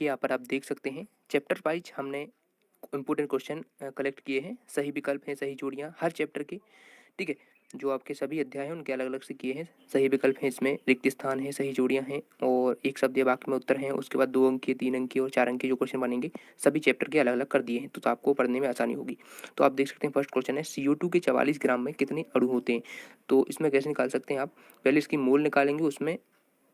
देखिए यहाँ पर आप देख सकते हैं चैप्टर वाइज हमने इंपॉर्टेंट क्वेश्चन कलेक्ट किए हैं। सही विकल्प हैं, सही जोड़ियाँ हर चैप्टर के। ठीक है, जो आपके सभी अध्याय हैं उनके अलग अलग से किए हैं। सही विकल्प हैं, इसमें रिक्त स्थान है, सही जोड़ियाँ हैं और एक शब्द या वाक्य में उत्तर हैं। उसके बाद 2 अंक के, 3 अंक के और 4 अंक के जो क्वेश्चन बनेंगे सभी चैप्टर के अलग अलग कर दिए हैं, तो आपको पढ़ने में आसानी होगी। तो आप देख सकते हैं फर्स्ट क्वेश्चन है CO2 के 44 ग्राम में कितने अणु होते हैं। तो इसमें कैसे निकाल सकते हैं आप, पहले इसकी मोल निकालेंगे, उसमें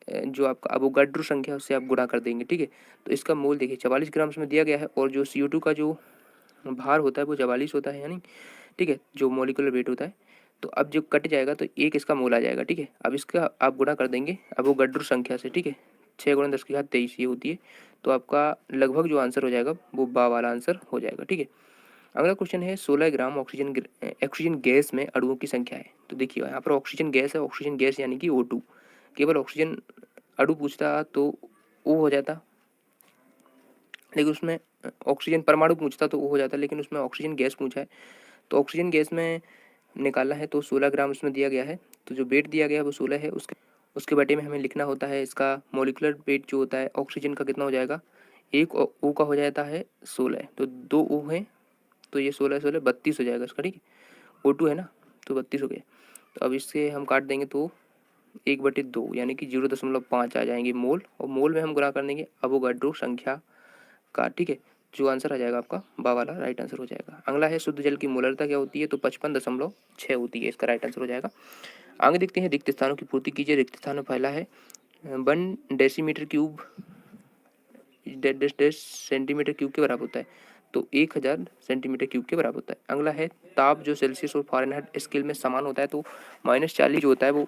जो आपका अवोगाड्रो संख्या है उससे आप गुणा कर देंगे। ठीक है, तो इसका मोल देखिए 44 ग्राम इसमें दिया गया है और जो CO2 का जो भार होता है वो 44 होता है, यानी ठीक है जो मोलिकुलर वेट होता है। तो अब जो कट जाएगा तो एक इसका मोल आ जाएगा। ठीक है, अब इसका आप गुणा कर देंगे अवोगाड्रो संख्या से। ठीक है, 6 × 10⁻23 ये होती है। तो आपका लगभग जो आंसर हो जाएगा वो बा वाला आंसर हो जाएगा। ठीक है, अगला क्वेश्चन है 16 ग्राम ऑक्सीजन गैस में अणुओं की संख्या है। तो देखिए यहाँ पर ऑक्सीजन गैस है, ऑक्सीजन गैस यानी कि O2। केवल ऑक्सीजन अणु पूछता तो O हो जाता, लेकिन उसमें ऑक्सीजन परमाणु पूछता तो O हो जाता, लेकिन उसमें ऑक्सीजन गैस पूछा है। तो ऑक्सीजन गैस में निकालना है तो 16 ग्राम उसमें दिया गया है। तो जो वेट दिया गया है वो 16 है। उसके बटे में हमें लिखना होता है इसका मोलिकुलर वेट जो होता है ऑक्सीजन का कितना हो जाएगा, एक O का हो जाता है 16, तो 2 O है, तो ये 16 32 हो जाएगा इसका। ठीक है, O2 है ना, तो 32 हो गया। तो अब इससे हम काट देंगे तो 1/2 यानी कि 0.5 आ जाएंगे मोल, और मोल में हम गुणा कर देंगे अवोगाड्रो संख्या का। ठीक है, जो आंसर आ जाएगा आपका बा वाला राइट आंसर हो जाएगा। अगला है शुद्ध जल की मोलरता क्या होती है, तो 55.6 होती है, इसका राइट आंसर हो जाएगा। आगे देखते हैं रिक्त स्थानों की पूर्ति कीजिए। रिक्त स्थानों पहला है 1 डेसीमीटर क्यूब सेंटीमीटर क्यूब के बराबर होता है, तो 1000 सेंटीमीटर क्यूब के बराबर होता है। अगला है ताप जो सेल्सियस और फ़ारेनहाइट स्केल में समान होता है, तो -40 जो होता है वो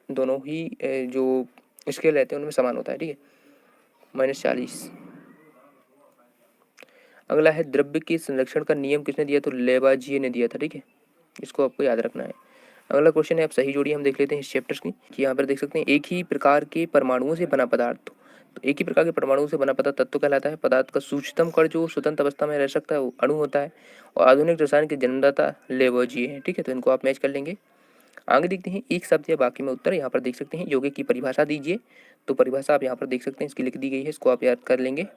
दोनों ही जो स्केल रहते हैं उनमें समान होता है। ठीक है, -40। अगला है द्रव्य के संरक्षण का नियम किसने दिया, तो लेवाजिए ने दिया था। ठीक है, इसको आपको याद रखना है। अगला क्वेश्चन है, आप सही जोड़ी हम देख लेते हैं इस चैप्टर की, कि यहाँ पर देख सकते हैं एक ही प्रकार के परमाणुओं से बना पदार्थ। तो एक ही प्रकार के परमाणुओं से बना पदार्थ तत्व कहलाता है। पदार्थ का सूक्ष्मतम कण जो स्वतंत्र अवस्था में रह सकता है वो अणु होता है, और आधुनिक रसायन के जन्मदाता लेवोजिए हैं। ठीक है, तो इनको आप मैच कर लेंगे। आगे देखते हैं एक शब्द या वाक्य में उत्तर। यहाँ पर देख सकते हैं यौगिक की परिभाषा दीजिए। तो परिभाषा आप यहाँ पर देख सकते हैं इसकी लिख दी गई है, इसको आप याद कर लेंगे।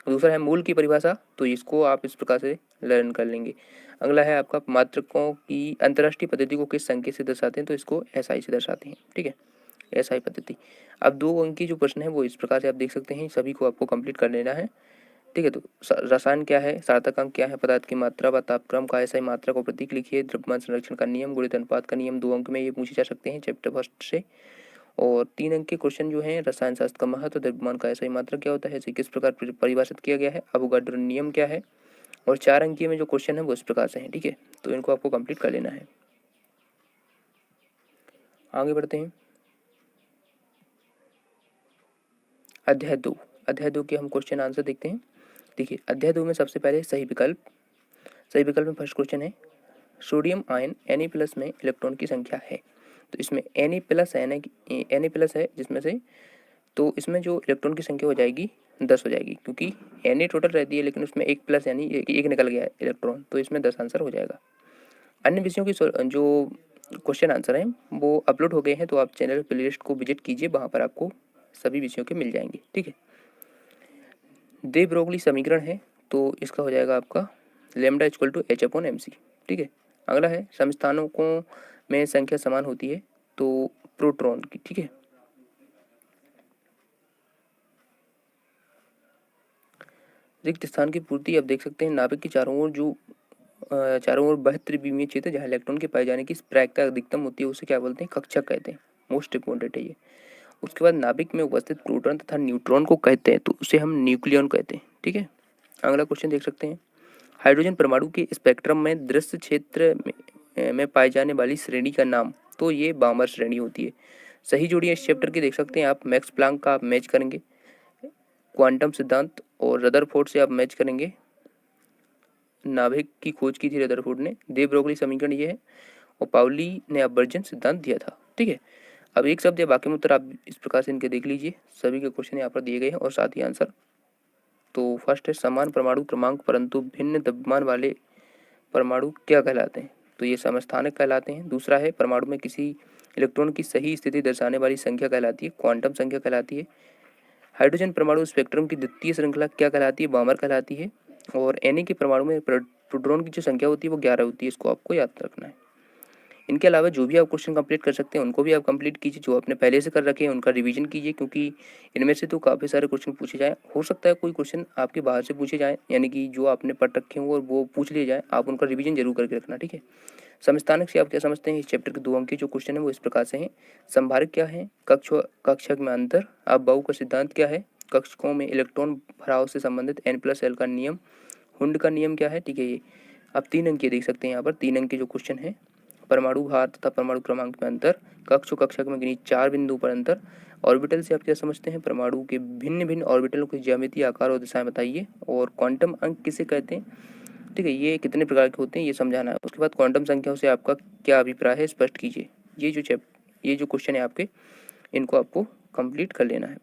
दूसरा है मूल की परिभाषा, तो इसको आप इस प्रकार से लर्न कर लेंगे। अगला है आपका मात्रकों की अंतर्राष्ट्रीय पद्धति को किस संकेत से दर्शाते हैं, तो इसको SI से दर्शाते हैं। ठीक है, SI पद्धति। अब 2 अंक की जो प्रश्न है वो इस प्रकार से आप देख सकते हैं, सभी को आपको कंप्लीट कर लेना है। ठीक है, तो रसायन क्या है, सार्थक अंक क्या है, पदार्थ की मात्रा व तापक्रम का SI मात्रा को प्रतीक लिखिए, द्रव्यमान संरक्षण का नियम, गुणित अनुपात का नियम 2 अंक में ये पूछे जा सकते हैं चैप्टर फर्स्ट से। और 3 अंक के क्वेश्चन जो हैं, रसायन शास्त्र का महत्व, द्रव्यमान का SI मात्रा क्या होता है, इसे किस प्रकार परिभाषित किया गया है, अवोगाड्रो नियम क्या है, और 4 अंकीय में जो क्वेश्चन है वो इस प्रकार से हैं। ठीक है, तो इनको आपको कंप्लीट कर लेना है। आगे बढ़ते हैं अध्याय 2 के हम क्वेश्चन आंसर देखते हैं। देखिए अध्याय 2 में सबसे पहले सही विकल्प में फर्स्ट क्वेश्चन है सोडियम आयन Na+ में इलेक्ट्रॉन की संख्या है। तो इसमें Na+ है जिसमें से, तो इसमें जो इलेक्ट्रॉन की संख्या हो जाएगी 10 हो जाएगी, क्योंकि Na टोटल रहती है लेकिन उसमें 1+ यानी एक निकल गया है इलेक्ट्रॉन, तो इसमें 10 आंसर हो जाएगा। अन्य विषयों की जो क्वेश्चन आंसर हैं वो अपलोड हो गए हैं, तो आप चैनल प्लेलिस्ट को विजिट कीजिए, वहाँ पर आपको सभी विषयों के मिल जाएंगे। ठीक है, दे ब्रोगली समीकरण है, तो इसका हो जाएगा आपका λ = H/mc। ठीक है, अगला है समस्थानिकों में संख्या समान होती है, तो प्रोटॉन की। ठीक है, रिक्त स्थान की पूर्ति आप देख सकते हैं नाभिक के चारों ओर वह त्रिविमीय क्षेत्र जहाँ इलेक्ट्रॉन के पाए जाने की प्रायिकता अधिकतम होती है उसे क्या बोलते हैं, कक्षक कहते हैं। मोस्ट इंपोर्टेंट है ये। उसके बाद नाभिक में उपस्थित प्रोटॉन तथा न्यूट्रॉन को कहते हैं, तो उसे हम न्यूक्लियन कहते हैं। ठीक है, अगला क्वेश्चन देख सकते हैं हाइड्रोजन परमाणु के स्पेक्ट्रम में दृश्य क्षेत्र में पाए जाने वाली श्रेणी का नाम, तो ये बामर श्रेणी होती है। सही जोड़ी इस चैप्टर की देख सकते हैं आप, मैक्स प्लांक का आप मैच करेंगे, क्वांटम सिद्धांत और रदरफोर्ड से आप मैच करेंगे। नाभिक की खोज की थी रदरफोर्ड ने, दे ब्रोगली समीकरण ये है, और पाउली ने अपवर्जन सिद्धांत दिया था। ठीक है, अब एक शब्द या वाक्य में उत्तर आप इस प्रकार से इनके देख लीजिए, सभी के क्वेश्चन यहाँ पर दिए गए हैं और साथ ही आंसर। तो फर्स्ट है समान परमाणु क्रमांक परंतु भिन्न द्रव्यमान वाले परमाणु क्या कहलाते हैं, तो ये समस्थानिक कहलाते हैं। दूसरा है परमाणु में किसी इलेक्ट्रॉन की सही स्थिति दर्शाने वाली संख्या कहलाती है, क्वांटम संख्या कहलाती है। हाइड्रोजन परमाणु स्पेक्ट्रम की द्वितीय श्रृंखला क्या कहलाती है? बामर कहलाती है। और Na के परमाणु में प्रोटॉन की जो संख्या होती है वो 11 होती है, इसको आपको याद रखना है। इनके अलावा जो भी आप क्वेश्चन कंप्लीट कर सकते हैं उनको भी आप कंप्लीट कीजिए, जो आपने पहले से कर रखे हैं उनका रिवीजन कीजिए, क्योंकि इनमें से तो काफ़ी सारे क्वेश्चन पूछे जाए। हो सकता है कोई क्वेश्चन आपके बाहर से पूछे जाए, यानी कि जो आपने पढ़ रखे हों और वो पूछ लिए जाए, आप उनका रिवीजन जरूर करके रखना, ठीक है। समस्थानिक से आप क्या समझते हैं? इस चैप्टर के 2 अंक के जो क्वेश्चन है वो इस प्रकार से हैं। संभारक क्या है? कक्षक में अंतर। अब बहु का सिद्धांत क्या है? कक्षकों में इलेक्ट्रॉन भराव से संबंधित N+L का नियम। हुंड का नियम क्या है? ठीक है, ये आप 3 अंक के देख सकते हैं यहाँ पर। 3 अंक के जो क्वेश्चन है, परमाणु भार तथा परमाणु क्रमांक में अंतर, कक्ष और कक्षक में किन्हीं 4 बिंदु पर अंतर। ऑर्बिटल से आप क्या समझते हैं? परमाणु के भिन्न भिन्न ऑर्बिटलों के ज्यामितीय आकार और दिशाएं बताइए। और क्वांटम अंक किसे कहते हैं? ठीक है, ये कितने प्रकार के होते हैं ये समझाना है। उसके बाद क्वांटम संख्याओं से आपका क्या अभिप्राय है, स्पष्ट कीजिए। ये जो क्वेश्चन है आपके, इनको आपको कंप्लीट कर लेना है।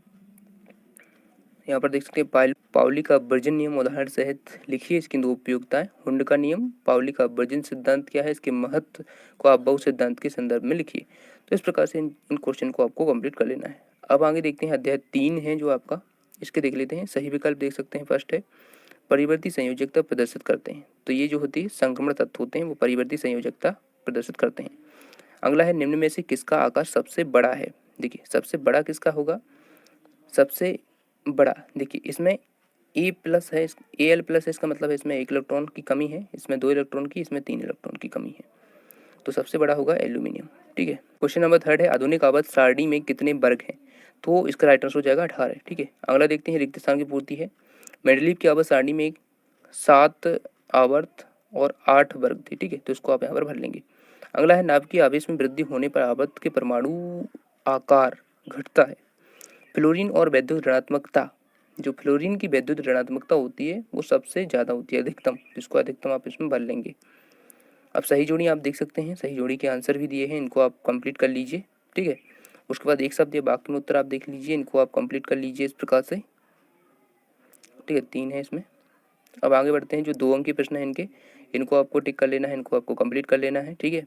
यहाँ पर देख सकते हैं पाउली का अपवर्जन नियम उदाहरण सहित लिखिए, इसकी 2 उपयोगिताएं। हुंड का नियम, पाउली का अपवर्जन सिद्धांत क्या है, इसके महत्व को आप बहु सिद्धांत के संदर्भ में लिखिए। तो इस प्रकार से इन क्वेश्चन को आपको कंप्लीट कर लेना है। अब आगे देखते हैं अध्याय 3 है जो आपका, इसके देख लेते हैं। सही विकल्प देख सकते हैं, फर्स्ट है परिवर्ती संयोजकता प्रदर्शित करते हैं। तो ये जो होती है संक्रमण तत्व होते हैं वो परिवर्ती संयोजकता प्रदर्शित करते हैं। अगला है निम्न में से किसका आकार सबसे बड़ा है? देखिए सबसे बड़ा किसका होगा? सबसे बड़ा देखिए इसमें A+ है, Al+ है, इसका मतलब है इसमें 1 इलेक्ट्रॉन की कमी है, इसमें 2 इलेक्ट्रॉन की, इसमें 3 इलेक्ट्रॉन की कमी है। तो सबसे बड़ा होगा एल्यूमिनियम, ठीक है। क्वेश्चन नंबर 3 है आधुनिक आवर्त सारणी में कितने वर्ग हैं? तो इसका राइट आंसर हो जाएगा 18, ठीक है। अगला देखते हैं रिक्त स्थान की पूर्ति है। मेंडलीव की आवर्त सारणी में 7 आवर्त और 8 वर्ग थे, ठीक है, तो इसको आप यहाँ पर भर लेंगे। अगला है नाभ की आवेश में वृद्धि होने पर आवर्त के परमाणु आकार घटता है। फ्लोरीन और वैद्युत ऋणात्मकता, जो फ्लोरीन की वैद्युत ऋणात्मकता होती है वो सबसे ज़्यादा होती है, अधिकतम, जिसको अधिकतम आप इसमें भर लेंगे। अब सही जोड़ी आप देख सकते हैं, सही जोड़ी के आंसर भी दिए हैं, इनको आप कंप्लीट कर लीजिए, ठीक है। उसके बाद एक शब्द या बाकी में उत्तर आप देख लीजिए, इनको आप कंप्लीट कर लीजिए इस प्रकार से, ठीक है। 3 है इसमें। अब आगे बढ़ते हैं, जो 2 अंक के प्रश्न हैं इनको आपको टिक कर लेना है, इनको आपको कंप्लीट कर लेना है, ठीक है।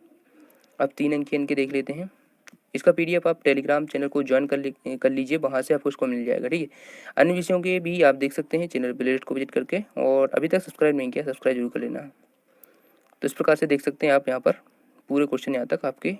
अब 3 अंक के इनके देख लेते हैं। इसका PDF आप टेलीग्राम चैनल को ज्वाइन कर लीजिए, वहाँ से आपको उसको मिल जाएगा, ठीक है। अन्य विषयों के भी आप देख सकते हैं चैनल प्लेलिस्ट को विजिट करके, और अभी तक सब्सक्राइब नहीं किया, सब्सक्राइब जरूर कर लेना। तो इस प्रकार से देख सकते हैं आप यहाँ पर पूरे क्वेश्चन यहाँ तक आपके